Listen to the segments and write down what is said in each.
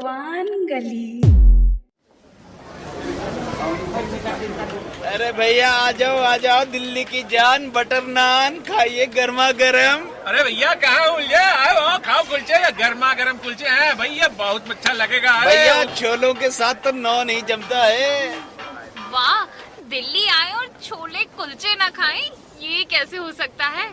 पकवान गली। अरे भैया आ जाओ दिल्ली की जान, बटर नान खाइए गर्मा गर्म। अरे भैया कहाँ उलझे, आओ खाओ कुलचे, गर्मा गर्म कुलचे हैं भैया, बहुत अच्छा लगेगा। भैया छोलों के साथ तो नौ नहीं जमता है। वाह, दिल्ली आए और छोले कुलचे ना खाएं, ये कैसे हो सकता है?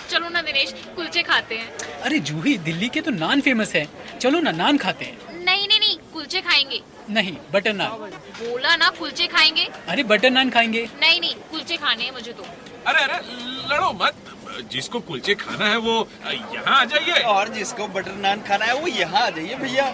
चलो ना दिनेश, कुलचे खाते हैं। अरे जूही, दिल्ली के तो नान फेमस है, चलो ना नान खाते हैं। नहीं नहीं नहीं, कुलचे खाएंगे। नहीं, बटर नान। बोला ना कुलचे खाएंगे। अरे बटर नान खाएंगे। नहीं नहीं, कुलचे खाने हैं मुझे तो। अरे लड़ो मत, जिसको कुलचे खाना है वो यहाँ आ जाइए, और जिसको बटर नान खाना है वो यहाँ आ जाइए भैया।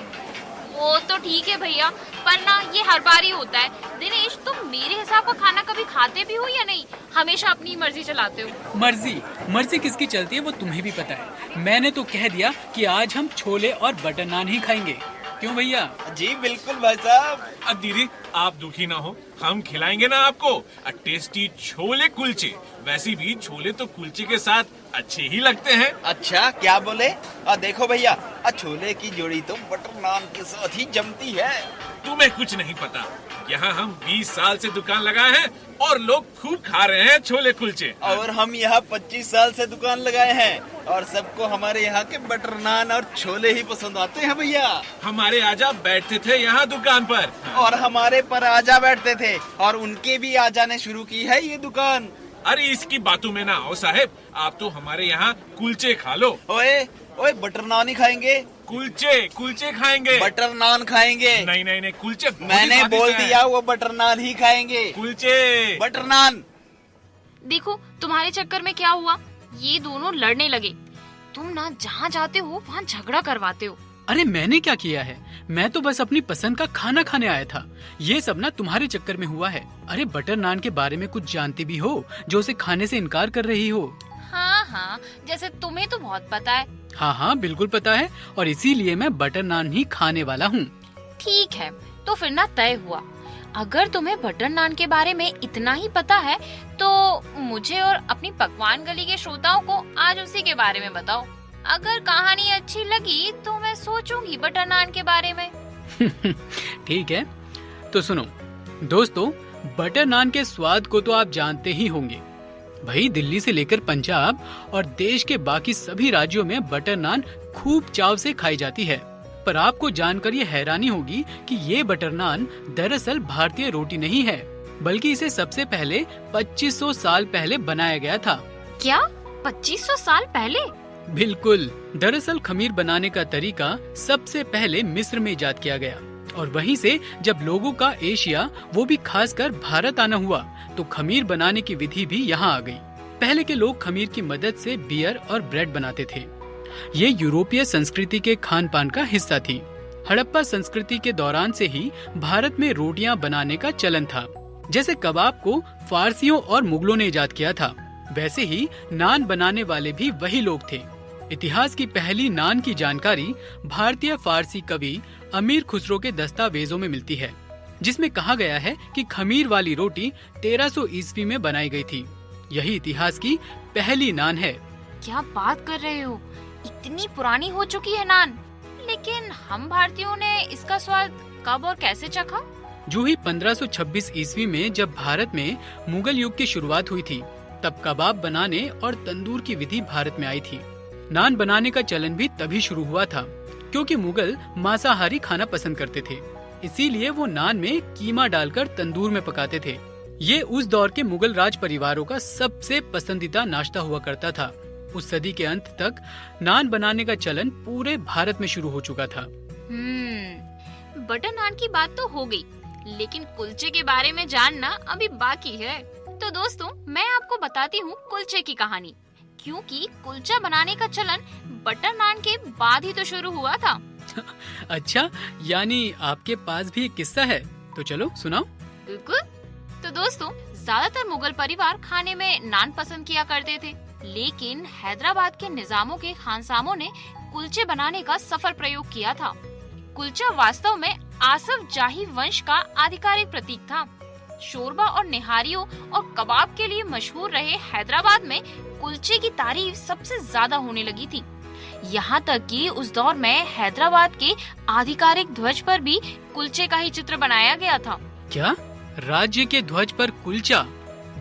वो तो ठीक है भैया, पर ना ये हर बार ही होता है। दिनेश, तुम मेरे हिसाब का खाना कभी खाते भी हो या नहीं? हमेशा अपनी मर्जी चलाते हो। मर्जी किसकी चलती है वो तुम्हें भी पता है। मैंने तो कह दिया कि आज हम छोले और बटर नान ही खाएंगे। क्यों भैया? जी बिल्कुल भाई साहब। अब दीदी आप दुखी ना हो, हम खिलाएंगे ना आपको टेस्टी छोले कुलचे। वैसे भी छोले तो कुलचे के साथ अच्छे ही लगते हैं। अच्छा क्या बोले? देखो भैया, छोले की जोड़ी तो बटर नान के साथ ही जमती है। तुम्हें कुछ नहीं पता, यहाँ हम 20 साल से दुकान लगाए हैं और लोग खूब खा रहे हैं छोले कुलचे। और हम यहाँ 25 साल से दुकान लगाए हैं और सबको हमारे यहाँ के बटर नान और छोले ही पसंद आते हैं भैया। हमारे आजा बैठते थे यहाँ दुकान पर, और हमारे पर आजा बैठते थे, और उनके भी आ जाने शुरू की है ये दुकान। अरे इसकी बातों में ना आओ साहेब, आप तो हमारे यहाँ कुलचे खा लो। ओए बटर नान ही खाएंगे। कुलचे खाएंगे। बटर नान खाएंगे। नहीं कुलचे मैंने बोल दिया, वो बटर नान ही खाएंगे। कुलचे बटर नान। देखो तुम्हारे चक्कर में क्या हुआ, ये दोनों लड़ने लगे। तुम ना जहाँ जाते हो वहाँ झगड़ा करवाते हो। अरे मैंने क्या किया है? मैं तो बस अपनी पसंद का खाना खाने आया था। ये सब ना तुम्हारे चक्कर में हुआ है। अरे बटर नान के बारे में कुछ जानती भी हो जो उसे खाने से इनकार कर रही हो? हाँ, जैसे तुम्हें तो बहुत पता है। हाँ बिल्कुल पता है, और इसीलिए मैं बटर नान ही खाने वाला हूँ। ठीक है, तो फिर ना तय हुआ। अगर तुम्हें बटर नान के बारे में इतना ही पता है तो मुझे और अपनी पकवान गली के श्रोताओं को आज उसी के बारे में बताओ। अगर कहानी अच्छी लगी तो मैं सोचूंगी बटर नान के बारे में। ठीक है, तो सुनो दोस्तों, बटर नान के स्वाद को तो आप जानते ही होंगे। भाई दिल्ली से लेकर पंजाब और देश के बाकी सभी राज्यों में बटर नान खूब चाव से खाई जाती है। पर आपको जानकर ये हैरानी होगी कि ये बटर नान दरअसल भारतीय रोटी नहीं है, बल्कि इसे सबसे पहले 2500 साल पहले बनाया गया था। क्या 2500 साल पहले? बिल्कुल। दरअसल खमीर बनाने का तरीका सबसे पहले मिस्र में इजाद किया गया, और वहीं से जब लोगों का एशिया, वो भी खासकर भारत आना हुआ, तो खमीर बनाने की विधि भी यहाँ आ गई। पहले के लोग खमीर की मदद से बियर और ब्रेड बनाते थे। ये यूरोपीय संस्कृति के खान पान का हिस्सा थी। हड़प्पा संस्कृति के दौरान से ही भारत में रोटियां बनाने का चलन था। जैसे कबाब को फारसियों और मुगलों ने इजाद किया था, वैसे ही नान बनाने वाले भी वही लोग थे। इतिहास की पहली नान की जानकारी भारतीय फारसी कवि अमीर खुसरो के दस्तावेजों में मिलती है, जिसमें कहा गया है कि खमीर वाली रोटी 1300 ईस्वी में बनाई गई थी। यही इतिहास की पहली नान है। क्या बात कर रहे हो, इतनी पुरानी हो चुकी है नान। लेकिन हम भारतीयों ने इसका स्वाद कब और कैसे चखा? जूही 1526 ईस्वी में जब भारत में मुगल युग की शुरुआत हुई थी, तब कबाब बनाने और तंदूर की विधि भारत में आई थी। नान बनाने का चलन भी तभी शुरू हुआ था, क्योंकि मुगल मांसाहारी खाना पसंद करते थे। इसीलिए वो नान में कीमा डालकर तंदूर में पकाते थे। ये उस दौर के मुगल राज परिवारों का सबसे पसंदीदा नाश्ता हुआ करता था। उस सदी के अंत तक नान बनाने का चलन पूरे भारत में शुरू हो चुका था। बटर नान की बात तो हो गई, लेकिन कुलचे के बारे में जानना अभी बाकी है। तो दोस्तों, मैं आपको बताती हूँ कुलचे की कहानी, क्योंकि कुलचा बनाने का चलन बटर नान के बाद ही तो शुरू हुआ था। अच्छा, यानी आपके पास भी एक किस्सा है, तो चलो सुनाओ। बिल्कुल। तो दोस्तों, ज्यादातर मुगल परिवार खाने में नान पसंद किया करते थे, लेकिन हैदराबाद के निजामों के खानसामों ने कुलचे बनाने का सफल प्रयोग किया था। कुलचा वास्तव में आसफ जाही वंश का आधिकारिक प्रतीक था। शोरबा और निहारियों और कबाब के लिए मशहूर रहे हैदराबाद में कुलचे की तारीफ सबसे ज्यादा होने लगी थी। यहाँ तक कि उस दौर में हैदराबाद के आधिकारिक ध्वज पर भी कुलचे का ही चित्र बनाया गया था। क्या राज्य के ध्वज पर कुलचा?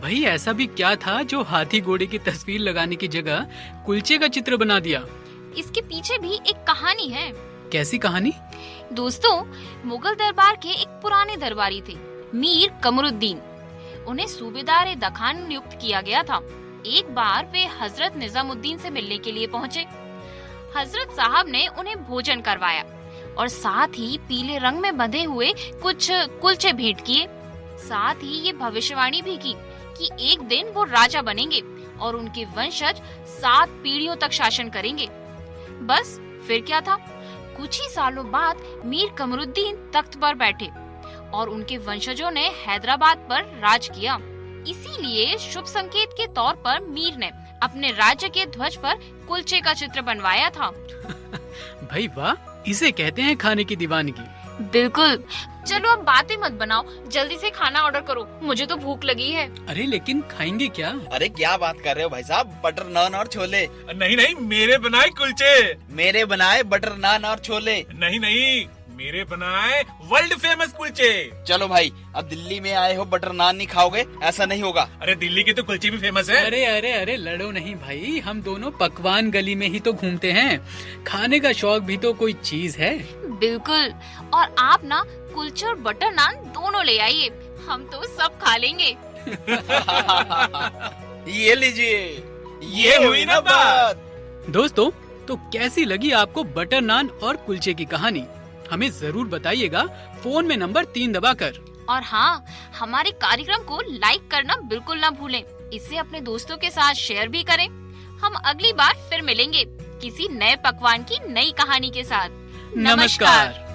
भाई ऐसा भी क्या था जो हाथी घोड़े की तस्वीर लगाने की जगह कुलचे का चित्र बना दिया? इसके पीछे भी एक कहानी है। कैसी कहानी? दोस्तों, मुगल दरबार के एक पुराने दरबारी थे, मीर कमरुद्दीन। उन्हें सूबेदार दखान नियुक्त किया गया था। एक बार वे हजरत निजामुद्दीन से मिलने के लिए पहुँचे। हजरत साहब ने उन्हें भोजन करवाया और साथ ही पीले रंग में बंधे हुए कुछ कुलचे भेंट किए। साथ ही ये भविष्यवाणी भी की कि एक दिन वो राजा बनेंगे और उनके वंशज 7 पीढ़ियों तक शासन करेंगे। बस फिर क्या था, कुछ ही सालों बाद मीर कमरुद्दीन तख्त पर बैठे और उनके वंशजों ने हैदराबाद पर राज किया। इसीलिए शुभ संकेत के तौर पर मीर ने अपने राज्य के ध्वज पर कुलचे का चित्र बनवाया था। भाई वाह, इसे कहते हैं खाने की दीवानगी। बिल्कुल। चलो अब बातें मत बनाओ, जल्दी से खाना ऑर्डर करो, मुझे तो भूख लगी है। अरे लेकिन खाएंगे क्या? अरे क्या बात कर रहे हो भाई साहब, बटर नान और छोले। नहीं नहीं, मेरे बनाए कुलचे। मेरे बनाए बटर नान और छोले। नहीं नहीं, मेरे बनाए वर्ल्ड फेमस कुलचे। चलो भाई, अब दिल्ली में आए हो, बटर नान नहीं खाओगे? ऐसा नहीं होगा। अरे दिल्ली के तो कुलचे भी फेमस है। अरे अरे अरे लड़ो नहीं भाई, हम दोनों पकवान गली में ही तो घूमते हैं। खाने का शौक भी तो कोई चीज है। बिल्कुल। और आप ना कुलचे और बटर नान दोनों ले आइए, हम तो सब खा लेंगे। ये लीजिए, ये हुई ना बात। दोस्तों, तो कैसी लगी आपको बटर नान और कुलचे की कहानी? हमें जरूर बताइएगा फोन में नंबर 3 दबाकर। और हाँ, हमारे कार्यक्रम को लाइक करना बिल्कुल ना भूलें। इसे अपने दोस्तों के साथ शेयर भी करें। हम अगली बार फिर मिलेंगे किसी नए पकवान की नई कहानी के साथ। नमस्कार।